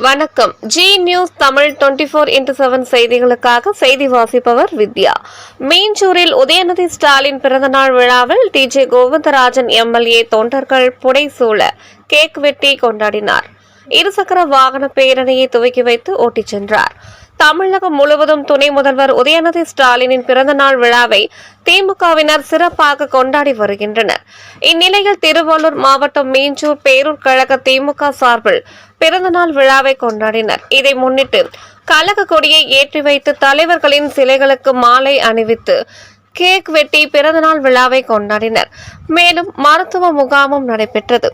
வணக்கம். G news Tamil 24x7 செய்திகளுக்காக செய்தி வாசிப்பவர் வித்யா. மீஞ்சூரில் உதயநிதி ஸ்டாலின் பிறந்தநாள் விழாவில் டிஜே கோவிந்தராஜன் எம்எல்ஏ தொண்டர்கள் புடைசூழ கேக் வெட்டி கொண்டாடினார். இருசக்கர வாகன பேரணியை துவக்கி வைத்து ஓட்டிச் சென்றார். தமிழகம் முழுவதும் துணை முதல்வர் உதயநிதி ஸ்டாலினின் பிறந்தநாள் விழாவை திமுகவினர் சிறப்பாக கொண்டாடி வருகின்றனர். இந்நிலையில் திருவள்ளூர் மாவட்டம் மீஞ்சூர் பேரூர் கழக திமுக சார்பில் பிறந்தநாள் விழாவை கொண்டாடினர். இதை முன்னிட்டு கழக கொடியை ஏற்றி வைத்து தலைவர்களின் சிலைகளுக்கு மாலை அணிவித்து கேக் வெட்டி பிறந்தநாள் விழாவை கொண்டாடினர். மேலும் மருத்துவ முகாமும் நடைபெற்றது.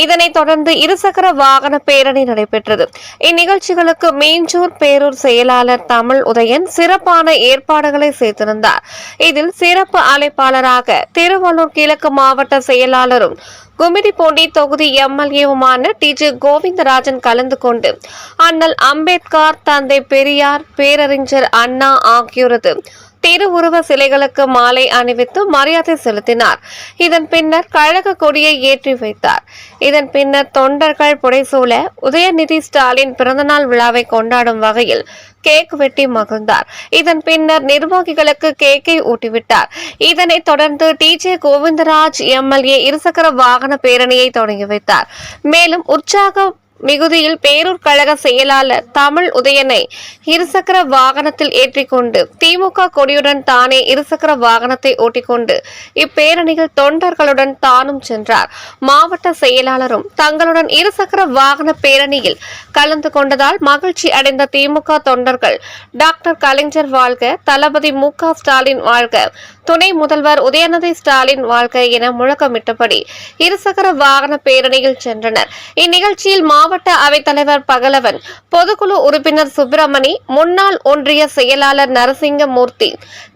இதனைத் தொடர்ந்து இருசக்கர வாகன பேரணி நடைபெற்றது. இந்நிகழ்ச்சிகளுக்கு மீஞ்சூர் பேரூர் செயலாளர் தமிழ் உதயன் சிறப்பான ஏற்பாடுகளை செய்திருந்தார். இதில் சிறப்பு அழைப்பாளராக திருவள்ளூர் கிழக்கு மாவட்ட செயலாளரும் கும்மிடிப்பூண்டி தொகுதி எம்எல்ஏவுமான டிஜே கோவிந்தராஜன் கலந்து கொண்டு அண்ணல் அம்பேத்கர், தந்தை பெரியார், பேரறிஞர் அண்ணா ஆகியோரது திருவுருவ சிலைகளுக்கு மாலை அணிவித்து மரியாதை செலுத்தினார். இதன் பின்னர் கழக கொடியை ஏற்றி வைத்தார். இதன் பின்னர் தொண்டர்கள் புடைசூழ உதயநிதி ஸ்டாலின் பிறந்தநாள் விழாவை கொண்டாடும் வகையில் கேக் வெட்டி மகிழ்ந்தார். இதன் பின்னர் நிர்வாகிகளுக்கு கேக்கை ஊட்டிவிட்டார். இதனைத் தொடர்ந்து டிஜே கோவிந்தராஜ் எம்எல்ஏ இருசக்கர வாகன பேரணியை தொடங்கி வைத்தார். மேலும் உற்சாக மிகுதியில் பேரூர் கழக செயலாளர் தமிழ் உதயனை இருசக்கர வாகனத்தில் ஏற்றிக்கொண்டு திமுக கொடியுடன் தானே இருசக்கர வாகனத்தை ஓட்டிக்கொண்டு இப்பேரணியில் தொண்டர்களுடன் தானும் சென்றார். மாவட்ட செயலாளரும் தங்களுடன் இருசக்கர வாகன பேரணியில் கலந்து கொண்டதால் மகிழ்ச்சி அடைந்த திமுக தொண்டர்கள் டாக்டர் கலைஞர் வாழ்க, தளபதி மு.க. ஸ்டாலின் வாழ்க, துணை முதல்வர் உதயநிதி ஸ்டாலின் வாழ்க என முழக்கமிட்டபடி இருசக்கர வாகன பேரணியில் சென்றனர். இந்நிகழ்ச்சியில் மாவட்ட அவைத்தலைவர் பகலவன், பொதுக்குழு உறுப்பினர் சுப்பிரமணி, முன்னாள் ஒன்றிய செயலாளர் நரசிங்கமூர்த்தி,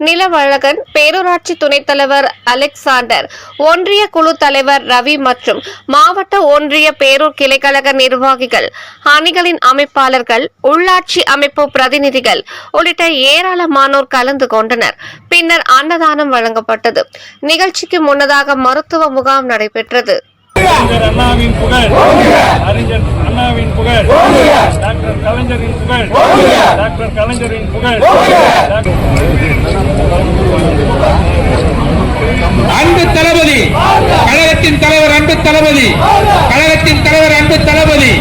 நிலவழகன், பேரூராட்சி துணைத் தலைவர் அலெக்சாண்டர், ஒன்றிய குழு தலைவர் ரவி மற்றும் மாவட்ட ஒன்றிய பேரூர் கிளைக்கழக நிர்வாகிகள், அணிகளின் அமைப்பாளர்கள், உள்ளாட்சி அமைப்பு பிரதிநிதிகள் உள்ளிட்ட ஏராளமானோர் கலந்து கொண்டனர். பின்னர் அன்னதானம் வழங்கப்பட்டது. நிகழ்ச்சிக்கு முன்னதாக மருத்துவ முகாம் நடைபெற்றது. அண்ணாவின் புகழ், அறிஞர் அண்ணாவின் புகழ், டாக்டர் கலைஞரின் புகழ், டாக்டர் கலைஞரின் புகழ். அன்பு தளபதி, கழகத்தின் தலைவர் அன்பு தளபதி, கழகத்தின் தலைவர் அன்பு தளபதி,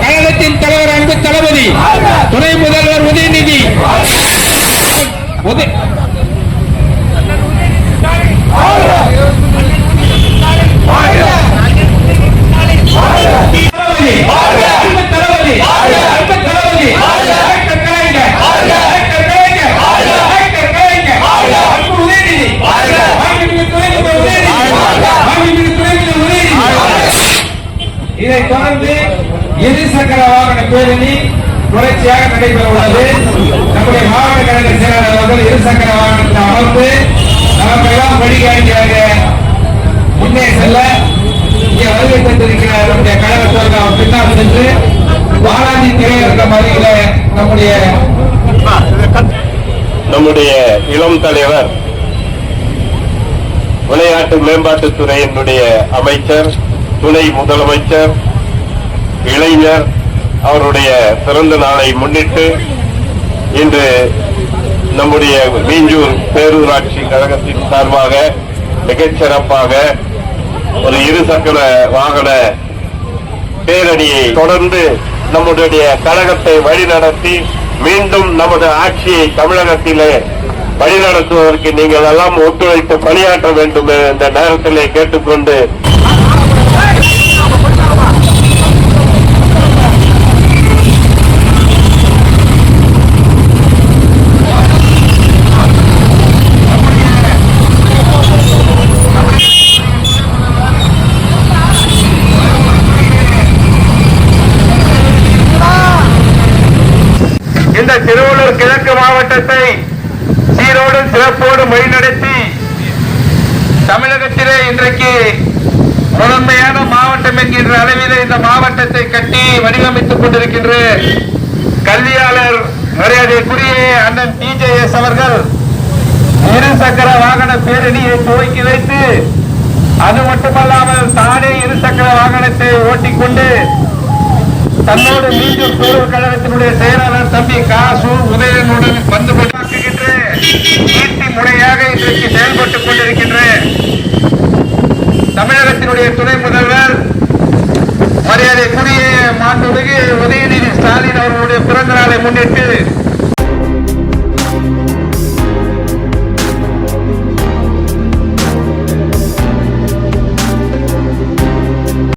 கழகத்தின் தலைவர் அன்பு தளபதி, துணை முதல்வர் உதயநிதி இதைத் தொடர்ந்து இருசக்கர வாகன பேரணி தொடர்ச்சியாக நடைபெற உள்ளது. நம்முடைய மாவட்ட கழக செயலாளர் அவர்கள் இருசக்கர வாகனத்தில் அமர்ந்து நமக்கெல்லாம் வழிகாட்டியாக முன்னே செல்ல இங்கே வருகை தந்திருக்கிற நம்முடைய கழகத்தோடு நாம் பின்னால் சென்று பாலாஜி திரையரங்கம் அருகில நம்முடைய இளம் தலைவர், விளையாட்டு மேம்பாட்டுத்துறையினுடைய அமைச்சர், துணை முதலமைச்சர், இளைஞர் அவருடைய பிறந்த நாளை முன்னிட்டு இன்று நம்முடைய மீஞ்சூர் பேரூராட்சி கழகத்தின் சார்பாக மிகச்சிறப்பாக ஒரு இருசக்கர வாகன பேரணியை தொடர்ந்து நம்முடைய கழகத்தை வழிநடத்தி மீண்டும் நமது ஆட்சியை தமிழகத்திலே வழிநடத்துவதற்கு நீங்கள் எல்லாம் ஒத்துழைத்து பணியாற்ற வேண்டும் என்ற நேரத்திலே கேட்டுக்கொண்டு இந்த திருவள்ளூர் கிழக்கு மாவட்டத்தை சீரோடு சிறப்போடு வழிநடத்தி தமிழகத்திலே இன்றைக்கு முதன்மையான மாவட்டம் என்கின்ற அளவிலே இந்த மாவட்டத்தை கட்டி வடிவமைத்துக் கொண்டிருக்கின்ற கல்வியாளர் மரியாதைக்குரிய அண்ணன் டிஜேஎஸ் அவர்கள் இருசக்கர வாகன பேரணியை துவக்கி வைத்து அது மட்டுமல்லாமல் தானே இருசக்கர வாகனத்தை ஓட்டிக்கொண்டு நம்மோடு மீண்டும் பேரூர் கழகத்தினுடைய செயலாளர் தம்பி காசு உதயனுடன் வந்து கொண்டாக்குகின்ற ஈட்டி முறையாக இன்றைக்கு செயல்பட்டுக் கொண்டிருக்கின்ற தமிழகத்தினுடைய துணை முதல்வர் மரியாதைக்குரிய மாண்புமிகு உதயநிதி ஸ்டாலின் அவர்களுடைய பிறந்த நாளை முன்னிட்டு